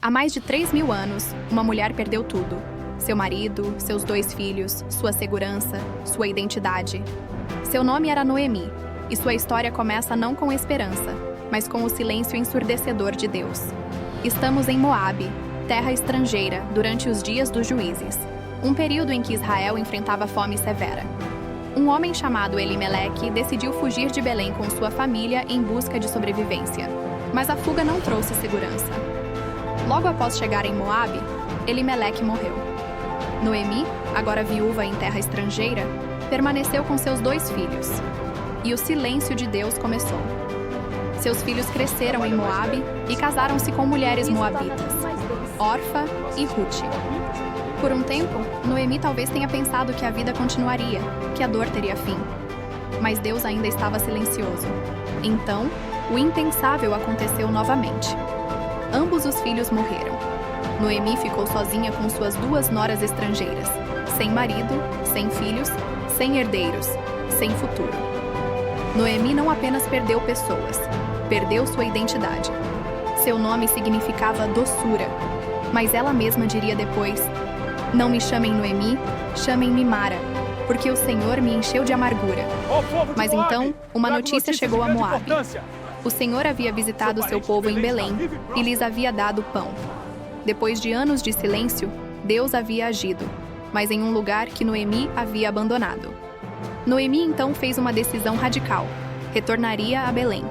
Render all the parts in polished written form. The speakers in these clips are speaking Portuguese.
Há mais de 3.000 anos, uma mulher perdeu tudo. Seu marido, seus 2 filhos, sua segurança, sua identidade. Seu nome era Noemi, e sua história começa não com esperança, mas com o silêncio ensurdecedor de Deus. Estamos em Moabe, terra estrangeira, durante os dias dos juízes, um período em que Israel enfrentava fome severa. Um homem chamado Elimeleque decidiu fugir de Belém com sua família em busca de sobrevivência, mas a fuga não trouxe segurança. Logo após chegar em Moabe, Elimeleque morreu. Noemi, agora viúva em terra estrangeira, permaneceu com seus 2 filhos. E o silêncio de Deus começou. Seus filhos cresceram em Moabe e casaram-se com mulheres moabitas, Orfa e Ruth. Por um tempo, Noemi talvez tenha pensado que a vida continuaria, que a dor teria fim. Mas Deus ainda estava silencioso. Então, o impensável aconteceu novamente. Ambos os filhos morreram. Noemi ficou sozinha com suas 2 noras estrangeiras, sem marido, sem filhos, sem herdeiros, sem futuro. Noemi não apenas perdeu pessoas, perdeu sua identidade. Seu nome significava doçura, mas ela mesma diria depois: "Não me chamem Noemi, chamem-me Mara, porque o Senhor me encheu de amargura." Mas então, uma notícia chegou a Moabe. O Senhor havia visitado seu povo em Belém e lhes havia dado pão. Depois de anos de silêncio, Deus havia agido, mas em um lugar que Noemi havia abandonado. Noemi então fez uma decisão radical: retornaria a Belém.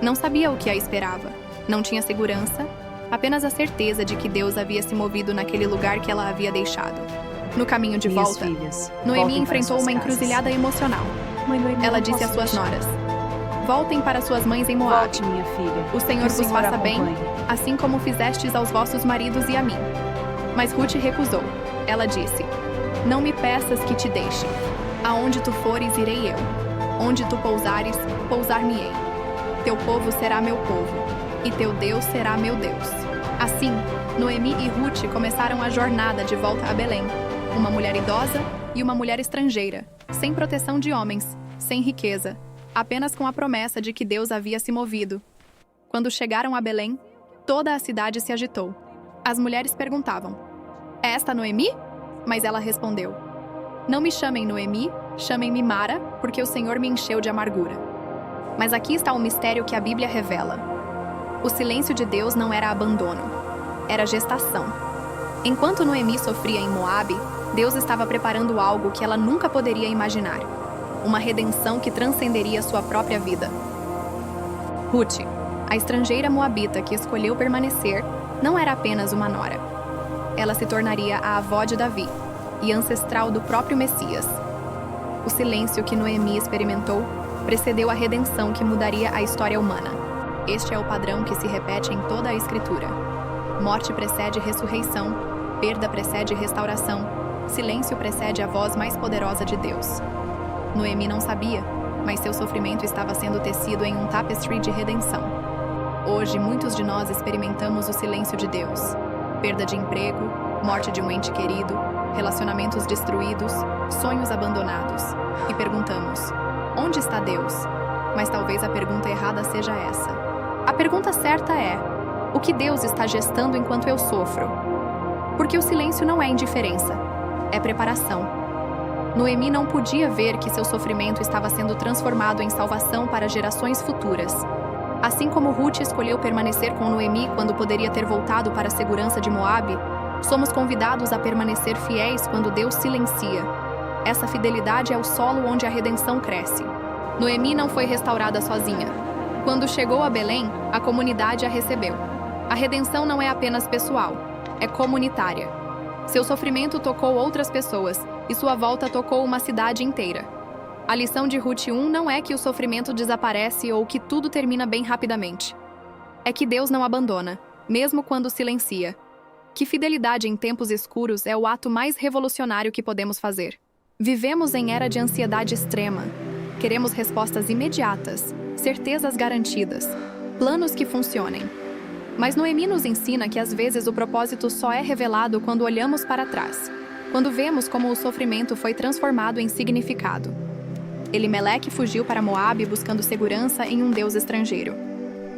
Não sabia o que a esperava, não tinha segurança, apenas a certeza de que Deus havia se movido naquele lugar que ela havia deixado. No caminho de volta, Noemi enfrentou uma encruzilhada emocional. Ela disse às suas noras: "Voltem para suas mães em Moabe. Volte, minha filha. O Senhor vos faça bem, acompanhe." assim como fizestes aos vossos maridos e a mim." Mas Ruth recusou. Ela disse: "Não me peças que te deixe. Aonde tu fores, irei eu. Onde tu pousares, pousar-me-ei. Teu povo será meu povo, e teu Deus será meu Deus." Assim, Noemi e Ruth começaram a jornada de volta a Belém. Uma mulher idosa e uma mulher estrangeira, sem proteção de homens, sem riqueza, apenas com a promessa de que Deus havia se movido. Quando chegaram a Belém, toda a cidade se agitou. As mulheres perguntavam: "É esta Noemi?" Mas ela respondeu: "Não me chamem Noemi, chamem-me Mara, porque o Senhor me encheu de amargura." Mas aqui está o mistério que a Bíblia revela. O silêncio de Deus não era abandono, era gestação. Enquanto Noemi sofria em Moabe, Deus estava preparando algo que ela nunca poderia imaginar: uma redenção que transcenderia sua própria vida. Ruth, a estrangeira moabita que escolheu permanecer, não era apenas uma nora. Ela se tornaria a avó de Davi e ancestral do próprio Messias. O silêncio que Noemi experimentou precedeu a redenção que mudaria a história humana. Este é o padrão que se repete em toda a Escritura. Morte precede ressurreição, perda precede restauração, silêncio precede a voz mais poderosa de Deus. Noemi não sabia, mas seu sofrimento estava sendo tecido em um tapestry de redenção. Hoje, muitos de nós experimentamos o silêncio de Deus. Perda de emprego, morte de um ente querido, relacionamentos destruídos, sonhos abandonados. E perguntamos: onde está Deus? Mas talvez a pergunta errada seja essa. A pergunta certa é: o que Deus está gestando enquanto eu sofro? Porque o silêncio não é indiferença, é preparação. Noemi não podia ver que seu sofrimento estava sendo transformado em salvação para gerações futuras. Assim como Ruth escolheu permanecer com Noemi quando poderia ter voltado para a segurança de Moabe, somos convidados a permanecer fiéis quando Deus silencia. Essa fidelidade é o solo onde a redenção cresce. Noemi não foi restaurada sozinha. Quando chegou a Belém, a comunidade a recebeu. A redenção não é apenas pessoal, é comunitária. Seu sofrimento tocou outras pessoas, e sua volta tocou uma cidade inteira. A lição de Ruth 1 não é que o sofrimento desaparece ou que tudo termina bem rapidamente. É que Deus não abandona, mesmo quando silencia. Que fidelidade em tempos escuros é o ato mais revolucionário que podemos fazer. Vivemos em era de ansiedade extrema. Queremos respostas imediatas, certezas garantidas, planos que funcionem. Mas Noemi nos ensina que às vezes o propósito só é revelado quando olhamos para trás, quando vemos como o sofrimento foi transformado em significado. Elimeleque fugiu para Moabe buscando segurança em um Deus estrangeiro.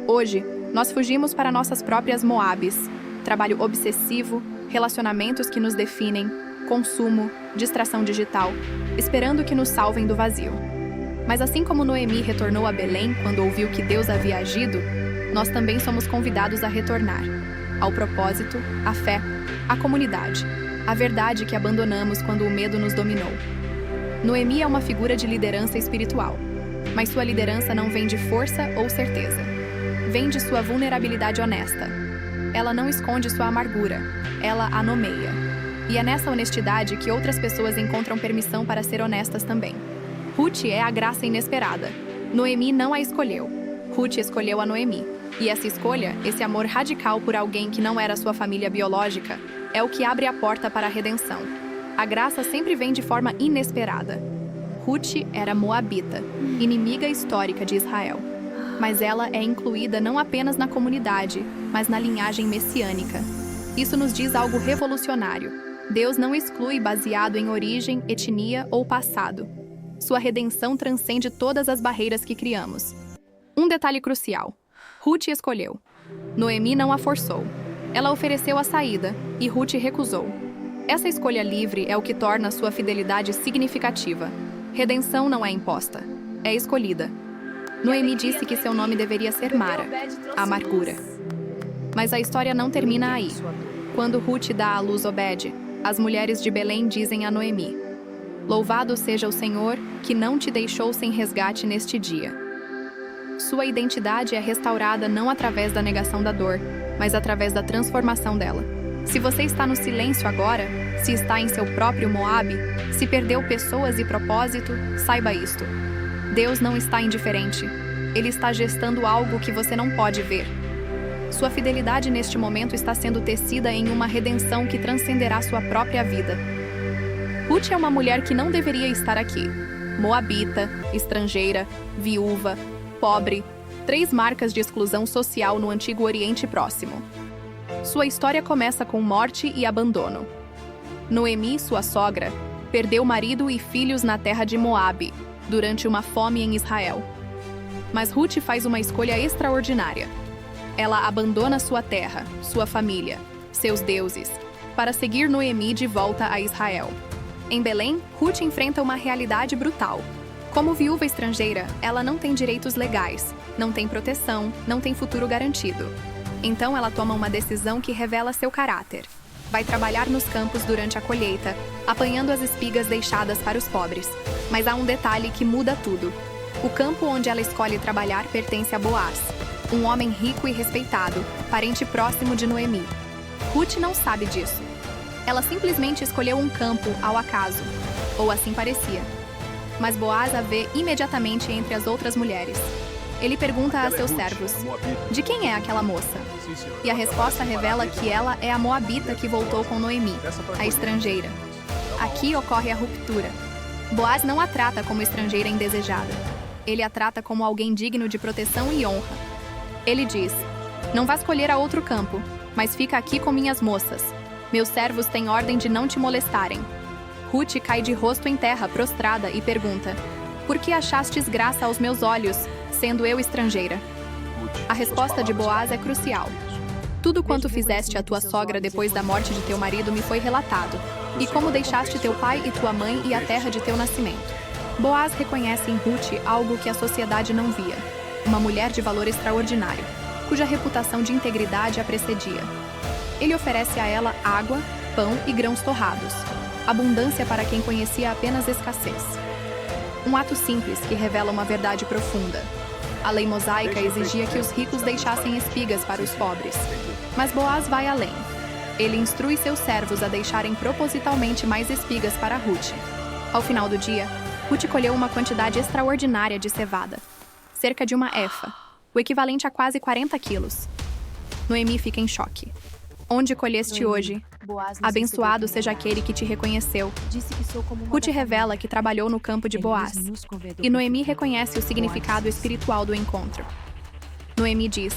Hoje, nós fugimos para nossas próprias Moabes, trabalho obsessivo, relacionamentos que nos definem, consumo, distração digital, esperando que nos salvem do vazio. Mas assim como Noemi retornou a Belém quando ouviu que Deus havia agido, nós também somos convidados a retornar ao propósito, à fé, à comunidade, à verdade que abandonamos quando o medo nos dominou. Noemi é uma figura de liderança espiritual, mas sua liderança não vem de força ou certeza. Vem de sua vulnerabilidade honesta. Ela não esconde sua amargura, ela a nomeia. E é nessa honestidade que outras pessoas encontram permissão para ser honestas também. Ruth é a graça inesperada. Noemi não a escolheu. Ruth escolheu a Noemi. E essa escolha, esse amor radical por alguém que não era sua família biológica, é o que abre a porta para a redenção. A graça sempre vem de forma inesperada. Ruth era moabita, inimiga histórica de Israel. Mas ela é incluída não apenas na comunidade, mas na linhagem messiânica. Isso nos diz algo revolucionário. Deus não exclui baseado em origem, etnia ou passado. Sua redenção transcende todas as barreiras que criamos. Um detalhe crucial. Ruth escolheu. Noemi não a forçou. Ela ofereceu a saída, e Ruth recusou. Essa escolha livre é o que torna sua fidelidade significativa. Redenção não é imposta, é escolhida. Noemi disse que seu nome deveria ser Mara, a amargura. Mas a história não termina aí. Quando Ruth dá à luz Obed, as mulheres de Belém dizem a Noemi: Louvado seja o Senhor, que não te deixou sem resgate neste dia. Sua identidade é restaurada não através da negação da dor, mas através da transformação dela. Se você está no silêncio agora, se está em seu próprio Moabe, se perdeu pessoas e propósito, saiba isto. Deus não está indiferente. Ele está gestando algo que você não pode ver. Sua fidelidade neste momento está sendo tecida em uma redenção que transcenderá sua própria vida. Ruth é uma mulher que não deveria estar aqui. Moabita, estrangeira, viúva, pobre, 3 marcas de exclusão social no Antigo Oriente Próximo. Sua história começa com morte e abandono. Noemi, sua sogra, perdeu marido e filhos na terra de Moabe, durante uma fome em Israel. Mas Ruth faz uma escolha extraordinária. Ela abandona sua terra, sua família, seus deuses, para seguir Noemi de volta a Israel. Em Belém, Ruth enfrenta uma realidade brutal. Como viúva estrangeira, ela não tem direitos legais, não tem proteção, não tem futuro garantido. Então ela toma uma decisão que revela seu caráter. Vai trabalhar nos campos durante a colheita, apanhando as espigas deixadas para os pobres. Mas há um detalhe que muda tudo. O campo onde ela escolhe trabalhar pertence a Boaz, um homem rico e respeitado, parente próximo de Noemi. Ruth não sabe disso. Ela simplesmente escolheu um campo ao acaso, ou assim parecia. Mas Boaz a vê imediatamente entre as outras mulheres. Ele pergunta a seus servos: de quem é aquela moça? E a resposta revela que ela é a moabita que voltou com Noemi, a estrangeira. Aqui ocorre a ruptura. Boaz não a trata como estrangeira indesejada. Ele a trata como alguém digno de proteção e honra. Ele diz: não vás colher a outro campo, mas fica aqui com minhas moças. Meus servos têm ordem de não te molestarem. Ruth cai de rosto em terra, prostrada, e pergunta: por que achastes graça aos meus olhos, sendo eu estrangeira? A resposta de Boaz é crucial. Tudo quanto fizeste à tua sogra depois da morte de teu marido me foi relatado, e como deixaste teu pai e tua mãe e a terra de teu nascimento. Boaz reconhece em Ruth algo que a sociedade não via: uma mulher de valor extraordinário, cuja reputação de integridade a precedia. Ele oferece a ela água, pão e grãos torrados, abundância para quem conhecia apenas escassez. Um ato simples que revela uma verdade profunda. A lei mosaica exigia que os ricos deixassem espigas para os pobres. Mas Boaz vai além. Ele instrui seus servos a deixarem propositalmente mais espigas para Ruth. Ao final do dia, Ruth colheu uma quantidade extraordinária de cevada. Cerca de uma efa, o equivalente a quase 40 quilos. Noemi fica em choque. Onde colheste hoje? Abençoado seja aquele que te reconheceu. Ruth revela que trabalhou no campo de Boaz. E Noemi reconhece o significado espiritual do encontro. Noemi diz: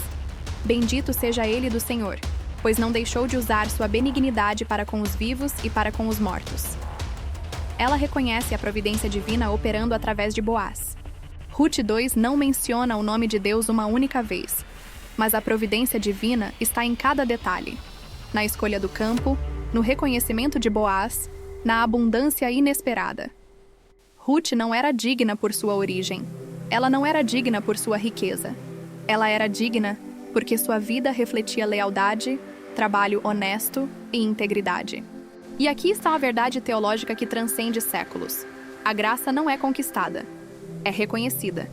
bendito seja ele do Senhor, pois não deixou de usar sua benignidade para com os vivos e para com os mortos. Ela reconhece a providência divina operando através de Boaz. Ruth 2 não menciona o nome de Deus uma única vez, mas a providência divina está em cada detalhe. na escolha do campo, no reconhecimento de Boaz, na abundância inesperada. Ruth não era digna por sua origem. Ela não era digna por sua riqueza. Ela era digna porque sua vida refletia lealdade, trabalho honesto e integridade. E aqui está a verdade teológica que transcende séculos. A graça não é conquistada, é reconhecida.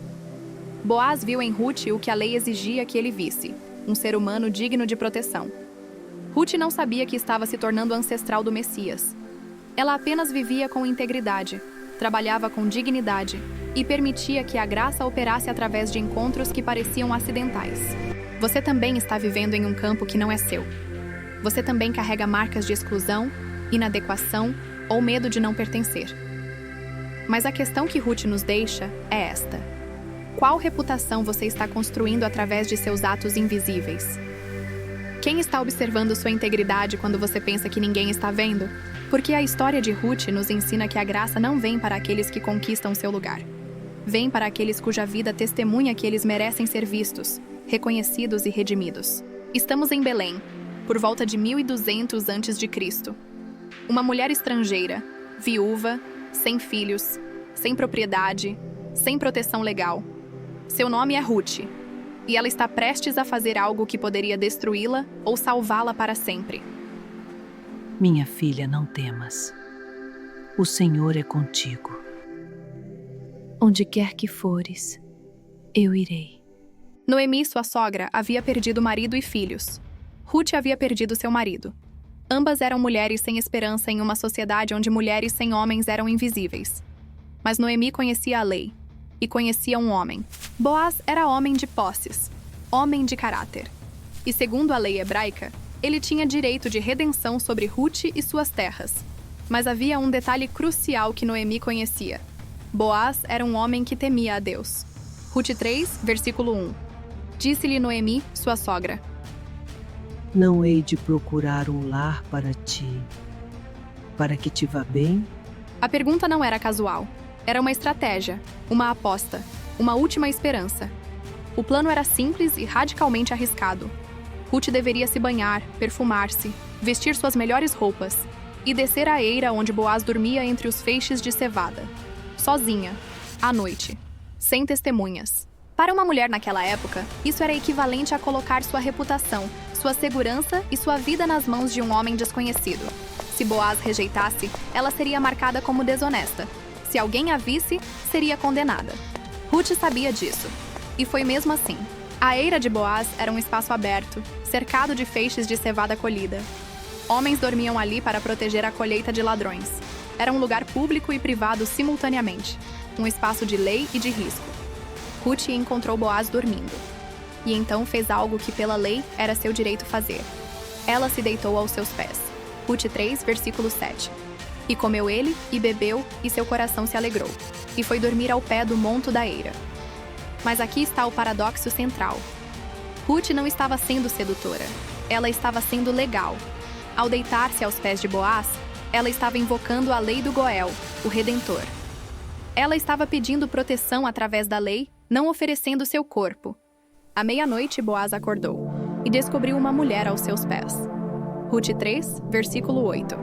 Boaz viu em Ruth o que a lei exigia que ele visse, um ser humano digno de proteção. Ruth não sabia que estava se tornando ancestral do Messias. Ela apenas vivia com integridade, trabalhava com dignidade e permitia que a graça operasse através de encontros que pareciam acidentais. Você também está vivendo em um campo que não é seu. Você também carrega marcas de exclusão, inadequação ou medo de não pertencer. Mas a questão que Ruth nos deixa é esta: qual reputação você está construindo através de seus atos invisíveis? Quem está observando sua integridade quando você pensa que ninguém está vendo? Porque a história de Ruth nos ensina que a graça não vem para aqueles que conquistam seu lugar. Vem para aqueles cuja vida testemunha que eles merecem ser vistos, reconhecidos e redimidos. Estamos em Belém, por volta de 1200 a.C. Uma mulher estrangeira, viúva, sem filhos, sem propriedade, sem proteção legal. Seu nome é Ruth, e ela está prestes a fazer algo que poderia destruí-la ou salvá-la para sempre. Minha filha, não temas. O Senhor é contigo. Onde quer que fores, eu irei. Noemi, sua sogra, havia perdido marido e filhos. Ruth havia perdido seu marido. Ambas eram mulheres sem esperança em uma sociedade onde mulheres sem homens eram invisíveis. Mas Noemi conhecia a lei. E conhecia um homem. Boaz era homem de posses, homem de caráter. E segundo a lei hebraica, ele tinha direito de redenção sobre Ruth e suas terras. Mas havia um detalhe crucial que Noemi conhecia. Boaz era um homem que temia a Deus. Ruth 3, versículo 1. Disse-lhe Noemi, sua sogra: Não hei de procurar um lar para ti, para que te vá bem? A pergunta não era casual. Era uma estratégia, uma aposta, uma última esperança. O plano era simples e radicalmente arriscado. Ruth deveria se banhar, perfumar-se, vestir suas melhores roupas e descer a eira onde Boaz dormia entre os feixes de cevada. Sozinha, à noite, sem testemunhas. Para uma mulher naquela época, isso era equivalente a colocar sua reputação, sua segurança e sua vida nas mãos de um homem desconhecido. Se Boaz rejeitasse, ela seria marcada como desonesta. Se alguém a visse, seria condenada. Ruth sabia disso. E foi mesmo assim. A eira de Boaz era um espaço aberto, cercado de feixes de cevada colhida. Homens dormiam ali para proteger a colheita de ladrões. Era um lugar público e privado simultaneamente, um espaço de lei e de risco. Ruth encontrou Boaz dormindo. E então fez algo que pela lei era seu direito fazer. Ela se deitou aos seus pés. Ruth 3, versículo 7. E comeu ele, e bebeu, e seu coração se alegrou. E foi dormir ao pé do monte da eira. Mas aqui está o paradoxo central. Ruth não estava sendo sedutora. Ela estava sendo legal. Ao deitar-se aos pés de Boaz, ela estava invocando a lei do Goel, o Redentor. Ela estava pedindo proteção através da lei, não oferecendo seu corpo. À meia-noite, Boaz acordou e descobriu uma mulher aos seus pés. Ruth 3, versículo 8.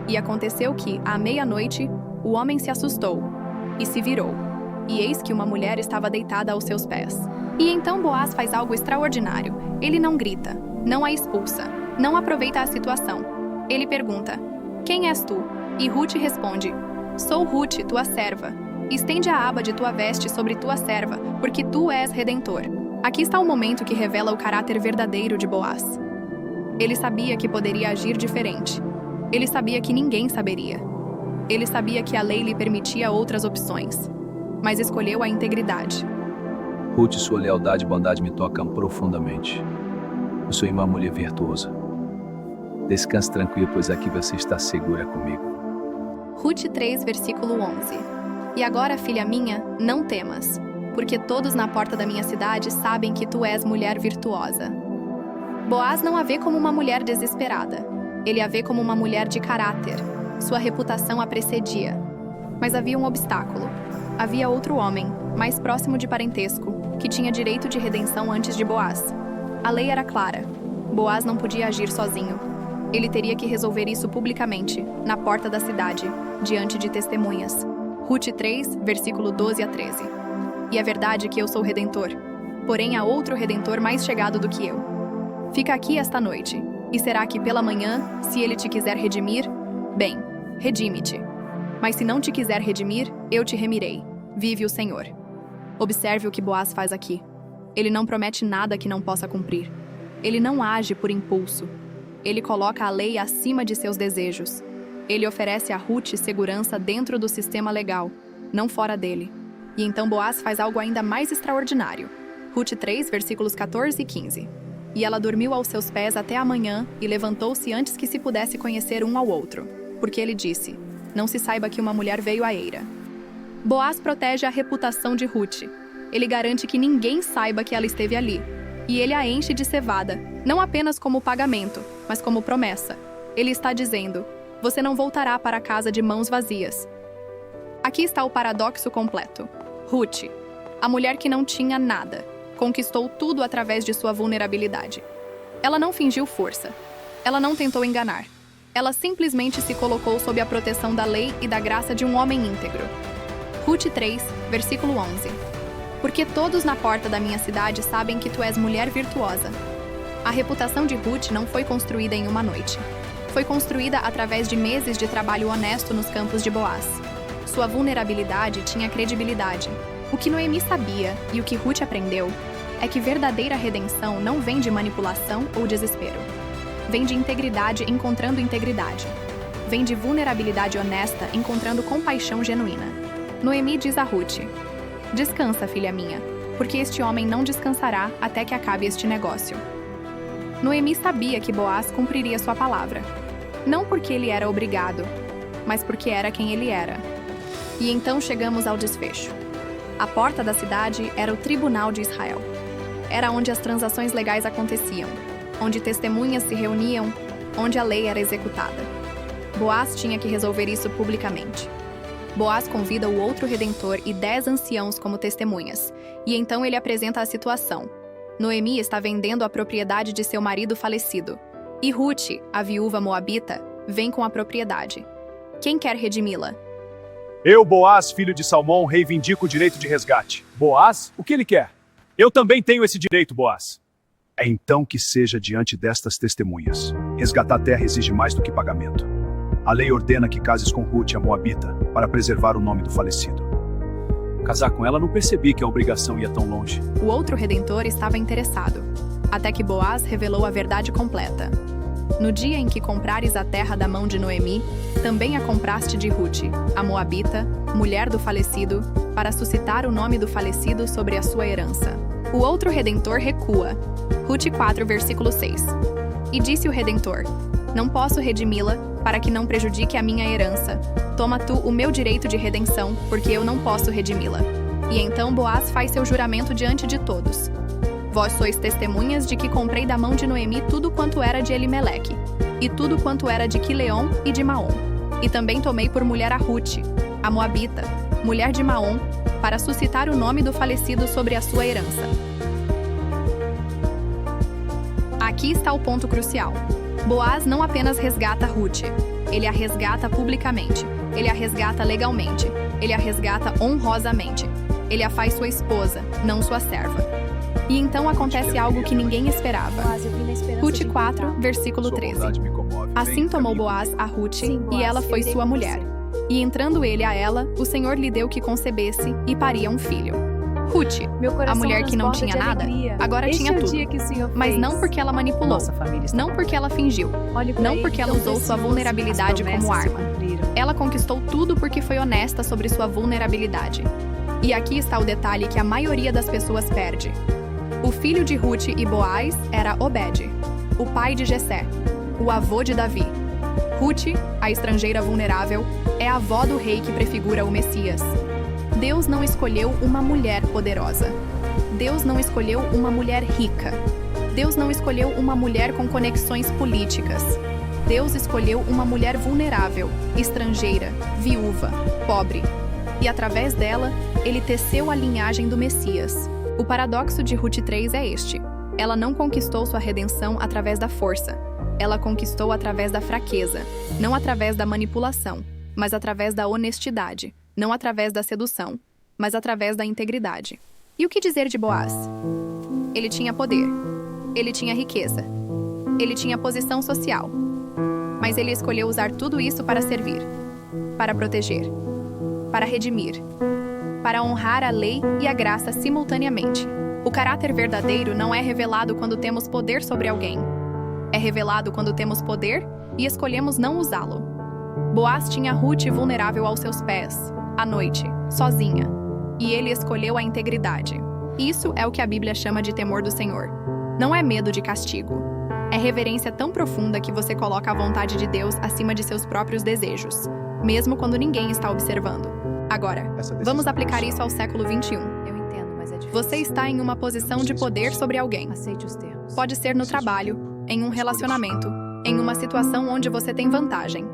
E aconteceu que, à meia-noite, o homem se assustou e se virou. E eis que uma mulher estava deitada aos seus pés. E então Boaz faz algo extraordinário. Ele não grita, não a expulsa, não aproveita a situação. Ele pergunta: Quem és tu? E Ruth responde: Sou Ruth, tua serva. Estende a aba de tua veste sobre tua serva, porque tu és redentor. Aqui está o momento que revela o caráter verdadeiro de Boaz. Ele sabia que poderia agir diferente. Ele sabia que ninguém saberia. Ele sabia que a lei lhe permitia outras opções, mas escolheu a integridade. Ruth, sua lealdade e bondade me tocam profundamente. Eu sou uma mulher virtuosa. Descanse tranquilo, pois aqui você está segura comigo. Ruth 3, versículo 11. E agora, filha minha, não temas, porque todos na porta da minha cidade sabem que tu és mulher virtuosa. Boaz não a vê como uma mulher desesperada. Ele a vê como uma mulher de caráter. Sua reputação a precedia. Mas havia um obstáculo. Havia outro homem, mais próximo de parentesco, que tinha direito de redenção antes de Boaz. A lei era clara. Boaz não podia agir sozinho. Ele teria que resolver isso publicamente, na porta da cidade, diante de testemunhas. Ruth 3, versículo 12 a 13. E é verdade que eu sou redentor, porém há outro redentor mais chegado do que eu. Fica aqui esta noite, e será que pela manhã, se ele te quiser redimir, bem, redime-te. Mas se não te quiser redimir, eu te remirei, vive o Senhor. Observe o que Boaz faz aqui. Ele não promete nada que não possa cumprir. Ele não age por impulso. Ele coloca a lei acima de seus desejos. Ele oferece a Ruth segurança dentro do sistema legal, não fora dele. E então Boaz faz algo ainda mais extraordinário. Ruth 3, versículos 14 e 15. E ela dormiu aos seus pés até a manhã e levantou-se antes que se pudesse conhecer um ao outro. Porque ele disse, não se saiba que uma mulher veio à eira. Boaz protege a reputação de Ruth. Ele garante que ninguém saiba que ela esteve ali. E ele a enche de cevada, não apenas como pagamento, mas como promessa. Ele está dizendo, você não voltará para casa de mãos vazias. Aqui está o paradoxo completo. Ruth, a mulher que não tinha nada, conquistou tudo através de sua vulnerabilidade. Ela não fingiu força. Ela não tentou enganar. Ela simplesmente se colocou sob a proteção da lei e da graça de um homem íntegro. Ruth 3, versículo 11. Porque todos na porta da minha cidade sabem que tu és mulher virtuosa. A reputação de Ruth não foi construída em uma noite. Foi construída através de meses de trabalho honesto nos campos de Boaz. Sua vulnerabilidade tinha credibilidade. O que Noemi sabia e o que Ruth aprendeu é que verdadeira redenção não vem de manipulação ou desespero. Vem de integridade encontrando integridade. Vem de vulnerabilidade honesta encontrando compaixão genuína. Noemi diz a Ruth, descansa, filha minha, porque este homem não descansará até que acabe este negócio. Noemi sabia que Boaz cumpriria sua palavra. Não porque ele era obrigado, mas porque era quem ele era. E então chegamos ao desfecho. A porta da cidade era o tribunal de Israel. Era onde as transações legais aconteciam, onde testemunhas se reuniam, onde a lei era executada. Boaz tinha que resolver isso publicamente. Boaz convida o outro redentor e 10 anciãos como testemunhas, e então ele apresenta a situação. Noemi está vendendo a propriedade de seu marido falecido, e Ruth, a viúva moabita, vem com a propriedade. Quem quer redimi-la? Eu, Boaz, filho de Salmão, reivindico o direito de resgate. Boaz, o que ele quer? Eu também tenho esse direito, Boaz. É então que seja diante destas testemunhas. Resgatar a terra exige mais do que pagamento. A lei ordena que cases com Ruth, a moabita, para preservar o nome do falecido. Casar com ela, não percebi que a obrigação ia tão longe. O outro redentor estava interessado, até que Boaz revelou a verdade completa. No dia em que comprares a terra da mão de Noemi, também a compraste de Ruth, a moabita, mulher do falecido, para suscitar o nome do falecido sobre a sua herança. O outro redentor recua. Ruth 4, versículo 6. E disse o redentor, não posso redimi-la, para que não prejudique a minha herança. Toma tu o meu direito de redenção, porque eu não posso redimi-la. E então Boaz faz seu juramento diante de todos. Vós sois testemunhas de que comprei da mão de Noemi tudo quanto era de Elimeleque, e tudo quanto era de Quileom e de Maom. E também tomei por mulher a Ruth, a moabita, mulher de Maom, para suscitar o nome do falecido sobre a sua herança. Aqui está o ponto crucial. Boaz não apenas resgata Ruth, ele a resgata publicamente, ele a resgata legalmente, ele a resgata honrosamente, ele a faz sua esposa, não sua serva. E então acontece algo que ninguém esperava. Ruth 4, versículo 13. Assim tomou Boaz a Ruth, e ela foi sua mulher. E entrando ele a ela, o Senhor lhe deu que concebesse, e paria um filho. Ruth, a mulher que não tinha nada, agora tinha tudo. Mas não porque ela manipulou, não porque ela fingiu, não porque ela usou sua vulnerabilidade como arma. Ela conquistou tudo porque foi honesta sobre sua vulnerabilidade. E aqui está o detalhe que a maioria das pessoas perde. O filho de Ruth e Boaz era Obed, o pai de Jessé, o avô de Davi. Ruth, a estrangeira vulnerável, é a avó do rei que prefigura o Messias. Deus não escolheu uma mulher poderosa. Deus não escolheu uma mulher rica. Deus não escolheu uma mulher com conexões políticas. Deus escolheu uma mulher vulnerável, estrangeira, viúva, pobre. E através dela, ele teceu a linhagem do Messias. O paradoxo de Ruth 3 é este. Ela não conquistou sua redenção através da força. Ela conquistou através da fraqueza, não através da manipulação, mas através da honestidade, não através da sedução, mas através da integridade. E o que dizer de Boaz? Ele tinha poder, ele tinha riqueza, ele tinha posição social, mas ele escolheu usar tudo isso para servir, para proteger, para redimir, para honrar a lei e a graça simultaneamente. O caráter verdadeiro não é revelado quando temos poder sobre alguém. É revelado quando temos poder e escolhemos não usá-lo. Boaz tinha Ruth vulnerável aos seus pés, à noite, sozinha, e ele escolheu a integridade. Isso é o que a Bíblia chama de temor do Senhor. Não é medo de castigo. É reverência tão profunda que você coloca a vontade de Deus acima de seus próprios desejos, mesmo quando ninguém está observando. Agora, vamos aplicar isso ao século XXI. Eu entendo, mas é difícil. Você está em uma posição de poder sobre alguém. Aceite os termos. Pode ser no trabalho, em um relacionamento, em uma situação onde você tem vantagem.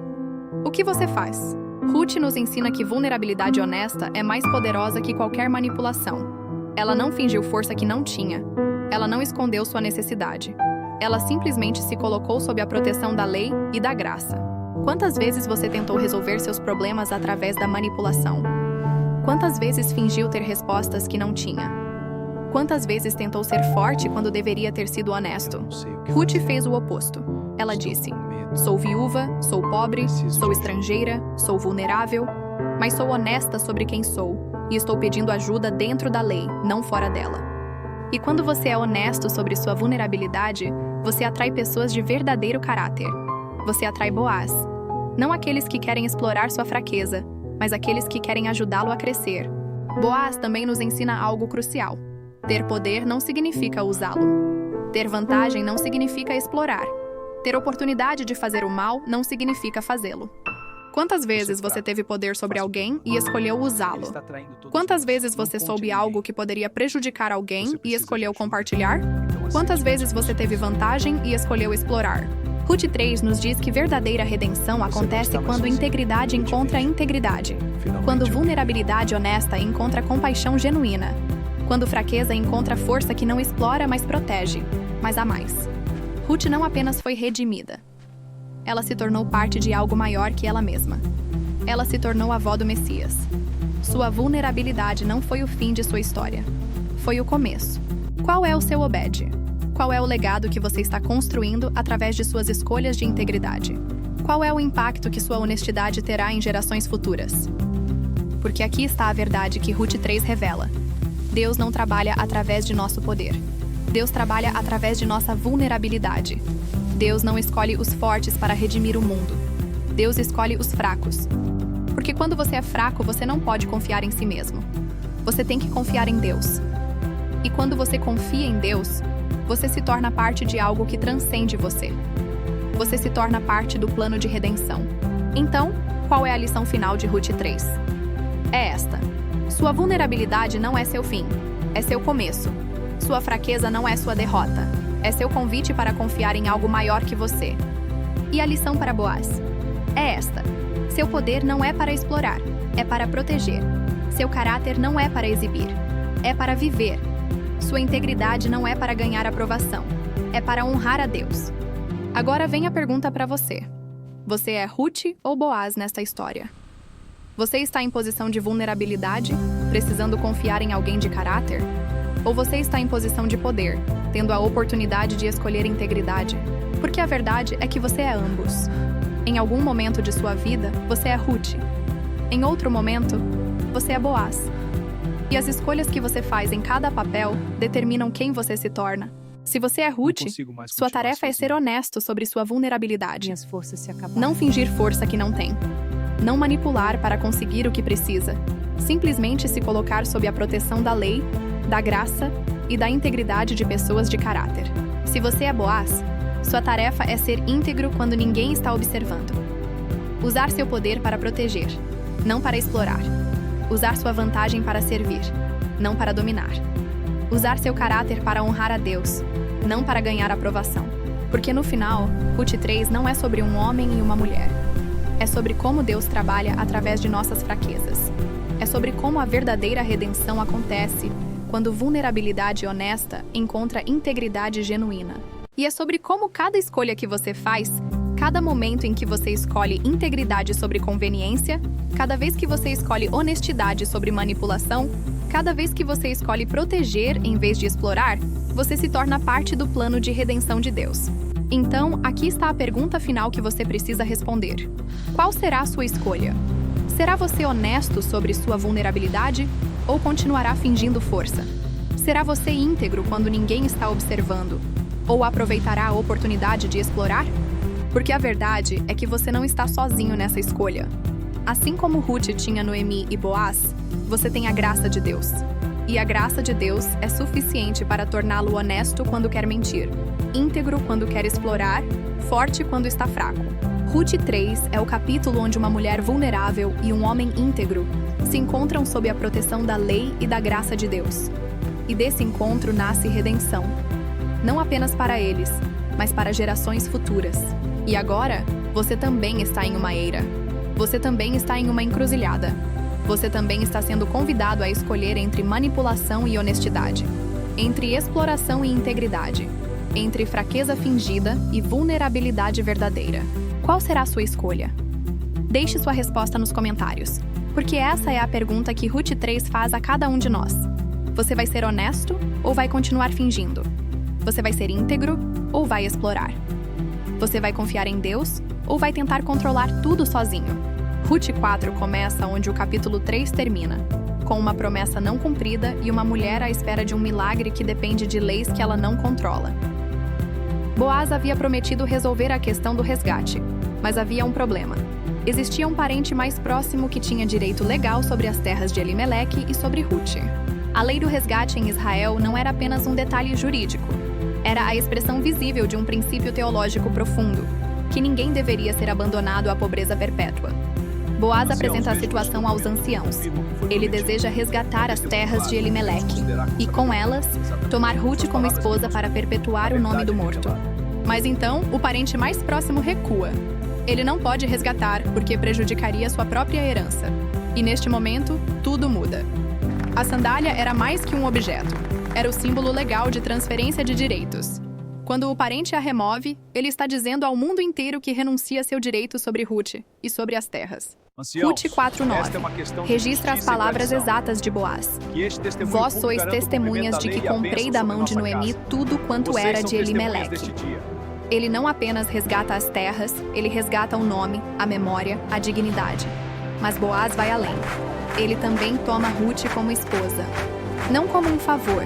O que você faz? Ruth nos ensina que vulnerabilidade honesta é mais poderosa que qualquer manipulação. Ela não fingiu força que não tinha. Ela não escondeu sua necessidade. Ela simplesmente se colocou sob a proteção da lei e da graça. Quantas vezes você tentou resolver seus problemas através da manipulação? Quantas vezes fingiu ter respostas que não tinha? Quantas vezes tentou ser forte quando deveria ter sido honesto? Ruth fez o oposto. Ela disse: sou viúva, sou pobre, sou estrangeira, sou vulnerável, mas sou honesta sobre quem sou e estou pedindo ajuda dentro da lei, não fora dela. E quando você é honesto sobre sua vulnerabilidade, você atrai pessoas de verdadeiro caráter. Você atrai Boaz. Não aqueles que querem explorar sua fraqueza, mas aqueles que querem ajudá-lo a crescer. Boaz também nos ensina algo crucial. Ter poder não significa usá-lo. Ter vantagem não significa explorar. Ter oportunidade de fazer o mal não significa fazê-lo. Quantas vezes você teve poder sobre alguém e escolheu usá-lo? Quantas vezes você soube algo que poderia prejudicar alguém e escolheu compartilhar? Quantas vezes você teve vantagem e escolheu explorar? Ruth 3 nos diz que verdadeira redenção acontece quando integridade encontra integridade, quando vulnerabilidade honesta encontra compaixão genuína, quando fraqueza encontra força que não explora, mas protege, mas há mais. Ruth não apenas foi redimida. Ela se tornou parte de algo maior que ela mesma. Ela se tornou a avó do Messias. Sua vulnerabilidade não foi o fim de sua história. Foi o começo. Qual é o seu Obed? Qual é o legado que você está construindo através de suas escolhas de integridade? Qual é o impacto que sua honestidade terá em gerações futuras? Porque aqui está a verdade que Ruth 3 revela. Deus não trabalha através de nosso poder. Deus trabalha através de nossa vulnerabilidade. Deus não escolhe os fortes para redimir o mundo. Deus escolhe os fracos. Porque quando você é fraco, você não pode confiar em si mesmo. Você tem que confiar em Deus. E quando você confia em Deus, você se torna parte de algo que transcende você. Você se torna parte do plano de redenção. Então, qual é a lição final de Ruth 3? É esta. Sua vulnerabilidade não é seu fim, é seu começo. Sua fraqueza não é sua derrota, é seu convite para confiar em algo maior que você. E a lição para Boaz? É esta. Seu poder não é para explorar, é para proteger. Seu caráter não é para exibir, é para viver. Sua integridade não é para ganhar aprovação, é para honrar a Deus. Agora vem a pergunta para você. Você é Ruth ou Boaz nesta história? Você está em posição de vulnerabilidade, precisando confiar em alguém de caráter? Ou você está em posição de poder, tendo a oportunidade de escolher integridade? Porque a verdade é que você é ambos. Em algum momento de sua vida, você é Ruth. Em outro momento, você é Boaz. E as escolhas que você faz em cada papel determinam quem você se torna. Se você é Ruth, sua tarefa é ser honesto sobre sua vulnerabilidade. Minhas forças se acabaram. Não fingir força que não tem. Não manipular para conseguir o que precisa. Simplesmente se colocar sob a proteção da lei, da graça e da integridade de pessoas de caráter. Se você é Boaz, sua tarefa é ser íntegro quando ninguém está observando. Usar seu poder para proteger, não para explorar. Usar sua vantagem para servir, não para dominar. Usar seu caráter para honrar a Deus, não para ganhar aprovação. Porque no final, Ruth 3 não é sobre um homem e uma mulher. É sobre como Deus trabalha através de nossas fraquezas. É sobre como a verdadeira redenção acontece quando vulnerabilidade honesta encontra integridade genuína. E é sobre como cada escolha que você faz, cada momento em que você escolhe integridade sobre conveniência, cada vez que você escolhe honestidade sobre manipulação, cada vez que você escolhe proteger em vez de explorar, você se torna parte do plano de redenção de Deus. Então, aqui está a pergunta final que você precisa responder. Qual será a sua escolha? Será você honesto sobre sua vulnerabilidade ou continuará fingindo força? Será você íntegro quando ninguém está observando? Ou aproveitará a oportunidade de explorar? Porque a verdade é que você não está sozinho nessa escolha. Assim como Ruth tinha Noemi e Boaz, você tem a graça de Deus. E a graça de Deus é suficiente para torná-lo honesto quando quer mentir, íntegro quando quer explorar, forte quando está fraco. Ruth 3 é o capítulo onde uma mulher vulnerável e um homem íntegro se encontram sob a proteção da lei e da graça de Deus. E desse encontro nasce redenção. Não apenas para eles, mas para gerações futuras. E agora, você também está em uma eira. Você também está em uma encruzilhada. Você também está sendo convidado a escolher entre manipulação e honestidade, entre exploração e integridade, entre fraqueza fingida e vulnerabilidade verdadeira. Qual será a sua escolha? Deixe sua resposta nos comentários, porque essa é a pergunta que Ruth 3 faz a cada um de nós. Você vai ser honesto ou vai continuar fingindo? Você vai ser íntegro ou vai explorar? Você vai confiar em Deus ou vai tentar controlar tudo sozinho? Ruth 4 começa onde o capítulo 3 termina, com uma promessa não cumprida e uma mulher à espera de um milagre que depende de leis que ela não controla. Boaz havia prometido resolver a questão do resgate, mas havia um problema. Existia um parente mais próximo que tinha direito legal sobre as terras de Elimeleque e sobre Ruth. A lei do resgate em Israel não era apenas um detalhe jurídico. Era a expressão visível de um princípio teológico profundo, que ninguém deveria ser abandonado à pobreza perpétua. Boaz apresenta a situação aos anciãos. Ele deseja resgatar as terras de Elimeleque e, com elas, tomar Ruth como esposa para perpetuar o nome do morto. Mas então, o parente mais próximo recua. Ele não pode resgatar porque prejudicaria sua própria herança. E neste momento, tudo muda. A sandália era mais que um objeto. Era o símbolo legal de transferência de direitos. Quando o parente a remove, ele está dizendo ao mundo inteiro que renuncia seu direito sobre Ruth e sobre as terras. Ruth 4:9 registra as palavras exatas de Boaz. Vós sois testemunhas de que comprei da mão de Noemi tudo quanto era de Elimeleque. Ele não apenas resgata as terras, ele resgata o nome, a memória, a dignidade. Mas Boaz vai além. Ele também toma Ruth como esposa. Não como um favor,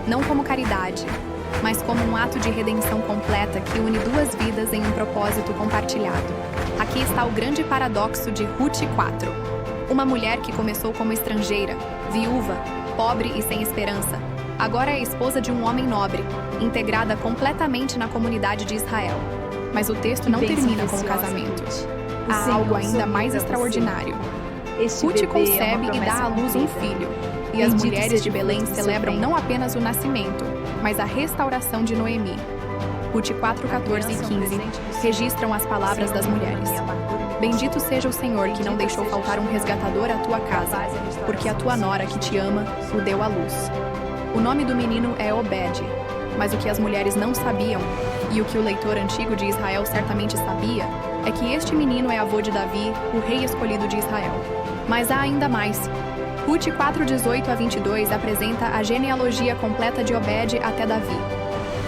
não como caridade, mas como um ato de redenção completa que une duas vidas em um propósito compartilhado. Aqui está o grande paradoxo de Ruth 4. Uma mulher que começou como estrangeira, viúva, pobre e sem esperança, agora é esposa de um homem nobre, integrada completamente na comunidade de Israel. Mas o texto não termina com o casamento. Há algo ainda mais extraordinário. Ruth concebe e dá à luz um filho, e as mulheres de Belém celebram não apenas o nascimento, mas a restauração de Noemi. Ruth 4:14 e 15 registram as palavras das mulheres. Bendito seja o Senhor que não deixou faltar um resgatador à tua casa, porque a tua nora que te ama o deu à luz. O nome do menino é Obed, mas o que as mulheres não sabiam, e o que o leitor antigo de Israel certamente sabia, é que este menino é avô de Davi, o rei escolhido de Israel. Mas há ainda mais. Ruth 4:18 a 22 apresenta a genealogia completa de Obed até Davi.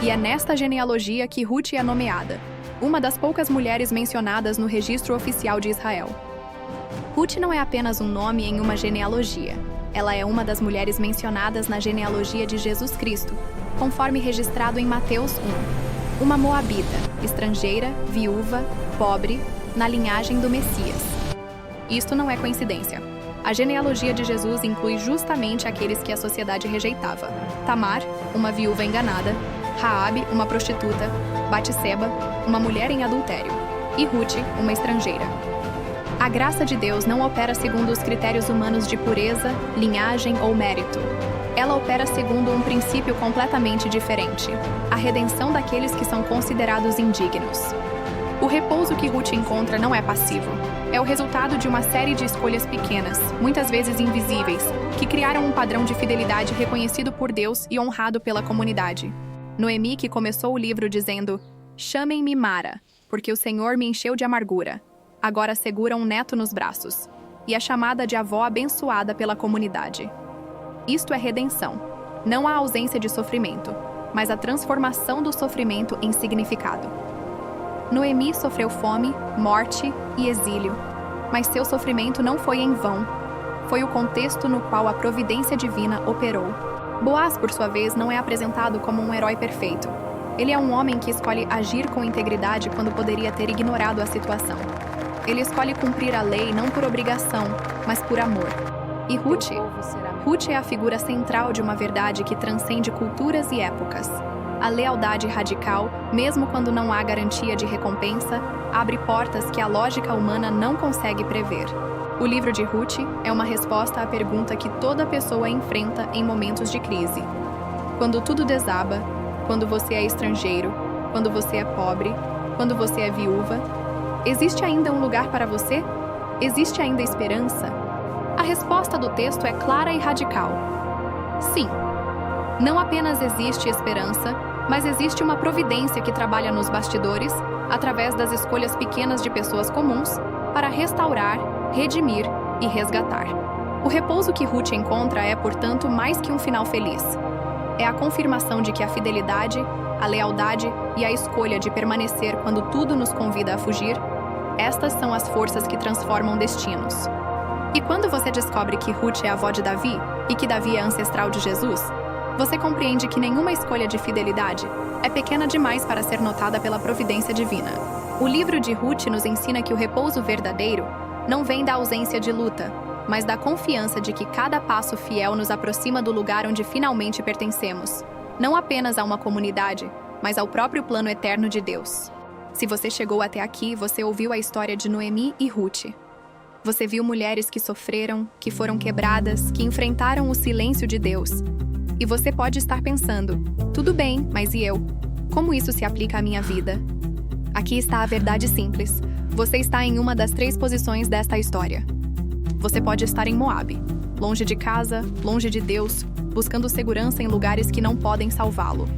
E é nesta genealogia que Ruth é nomeada, uma das poucas mulheres mencionadas no registro oficial de Israel. Ruth não é apenas um nome em uma genealogia. Ela é uma das mulheres mencionadas na genealogia de Jesus Cristo, conforme registrado em Mateus 1. Uma moabita, estrangeira, viúva, pobre, na linhagem do Messias. Isto não é coincidência. A genealogia de Jesus inclui justamente aqueles que a sociedade rejeitava. Tamar, uma viúva enganada, Raabe, uma prostituta, Batseba, uma mulher em adultério, e Ruth, uma estrangeira. A graça de Deus não opera segundo os critérios humanos de pureza, linhagem ou mérito. Ela opera segundo um princípio completamente diferente: a redenção daqueles que são considerados indignos. O repouso que Ruth encontra não é passivo. É o resultado de uma série de escolhas pequenas, muitas vezes invisíveis, que criaram um padrão de fidelidade reconhecido por Deus e honrado pela comunidade. Noemi, que começou o livro dizendo: "Chamem-me Mara, porque o Senhor me encheu de amargura", agora segura um neto nos braços, e é chamada de avó abençoada pela comunidade. Isto é redenção. Não há ausência de sofrimento, mas a transformação do sofrimento em significado. Noemi sofreu fome, morte e exílio, mas seu sofrimento não foi em vão. Foi o contexto no qual a providência divina operou. Boaz, por sua vez, não é apresentado como um herói perfeito. Ele é um homem que escolhe agir com integridade quando poderia ter ignorado a situação. Ele escolhe cumprir a lei não por obrigação, mas por amor. E Ruth é a figura central de uma verdade que transcende culturas e épocas. A lealdade radical, mesmo quando não há garantia de recompensa, abre portas que a lógica humana não consegue prever. O livro de Ruth é uma resposta à pergunta que toda pessoa enfrenta em momentos de crise. Quando tudo desaba, quando você é estrangeiro, quando você é pobre, quando você é viúva, existe ainda um lugar para você? Existe ainda esperança? A resposta do texto é clara e radical. Sim. Não apenas existe esperança, mas existe uma providência que trabalha nos bastidores, através das escolhas pequenas de pessoas comuns, para restaurar, redimir e resgatar. O repouso que Ruth encontra é, portanto, mais que um final feliz. É a confirmação de que a fidelidade, a lealdade e a escolha de permanecer quando tudo nos convida a fugir, estas são as forças que transformam destinos. E quando você descobre que Ruth é avó de Davi e que Davi é ancestral de Jesus, você compreende que nenhuma escolha de fidelidade é pequena demais para ser notada pela providência divina. O livro de Ruth nos ensina que o repouso verdadeiro não vem da ausência de luta, mas da confiança de que cada passo fiel nos aproxima do lugar onde finalmente pertencemos, não apenas a uma comunidade, mas ao próprio plano eterno de Deus. Se você chegou até aqui, você ouviu a história de Noemi e Ruth. Você viu mulheres que sofreram, que foram quebradas, que enfrentaram o silêncio de Deus. E você pode estar pensando: tudo bem, mas e eu? Como isso se aplica à minha vida? Aqui está a verdade simples. Você está em uma das 3 posições desta história. Você pode estar em Moabe, longe de casa, longe de Deus, buscando segurança em lugares que não podem salvá-lo.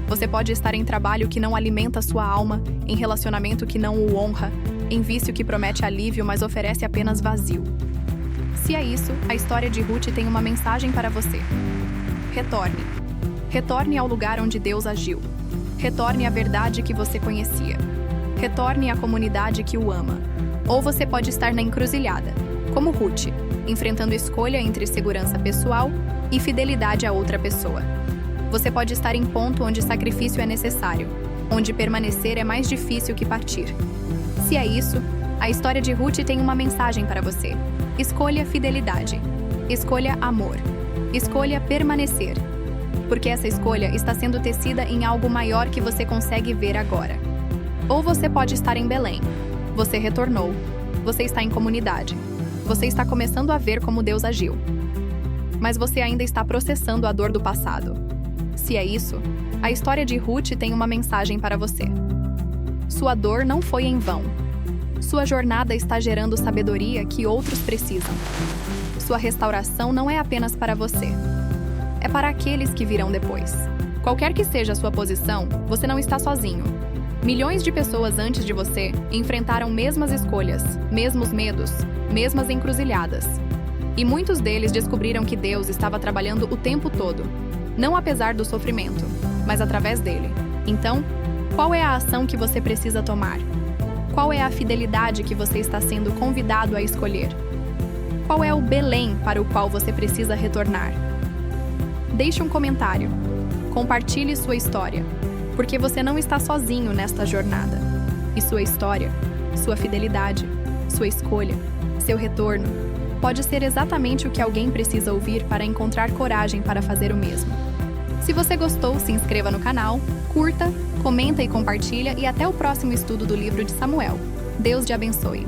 Você pode estar em trabalho que não alimenta sua alma, em relacionamento que não o honra, em vício que promete alívio, mas oferece apenas vazio. Se é isso, a história de Ruth tem uma mensagem para você. Retorne. Retorne ao lugar onde Deus agiu. Retorne à verdade que você conhecia. Retorne à comunidade que o ama. Ou você pode estar na encruzilhada, como Ruth, enfrentando escolha entre segurança pessoal e fidelidade a outra pessoa. Você pode estar em ponto onde sacrifício é necessário, onde permanecer é mais difícil que partir. Se é isso, a história de Ruth tem uma mensagem para você. Escolha fidelidade. Escolha amor. Escolha permanecer. Porque essa escolha está sendo tecida em algo maior que você consegue ver agora. Ou você pode estar em Belém. Você retornou. Você está em comunidade. Você está começando a ver como Deus agiu. Mas você ainda está processando a dor do passado. Se é isso, a história de Ruth tem uma mensagem para você. Sua dor não foi em vão. Sua jornada está gerando sabedoria que outros precisam. Sua restauração não é apenas para você. É para aqueles que virão depois. Qualquer que seja a sua posição, você não está sozinho. Milhões de pessoas antes de você enfrentaram mesmas escolhas, mesmos medos, mesmas encruzilhadas. E muitos deles descobriram que Deus estava trabalhando o tempo todo, não apesar do sofrimento, mas através dele. Então, qual é a ação que você precisa tomar? Qual é a fidelidade que você está sendo convidado a escolher? Qual é o Belém para o qual você precisa retornar? Deixe um comentário. Compartilhe sua história, porque você não está sozinho nesta jornada. E sua história, sua fidelidade, sua escolha, seu retorno, pode ser exatamente o que alguém precisa ouvir para encontrar coragem para fazer o mesmo. Se você gostou, se inscreva no canal, curta, comenta e compartilha, e até o próximo estudo do livro de Samuel. Deus te abençoe.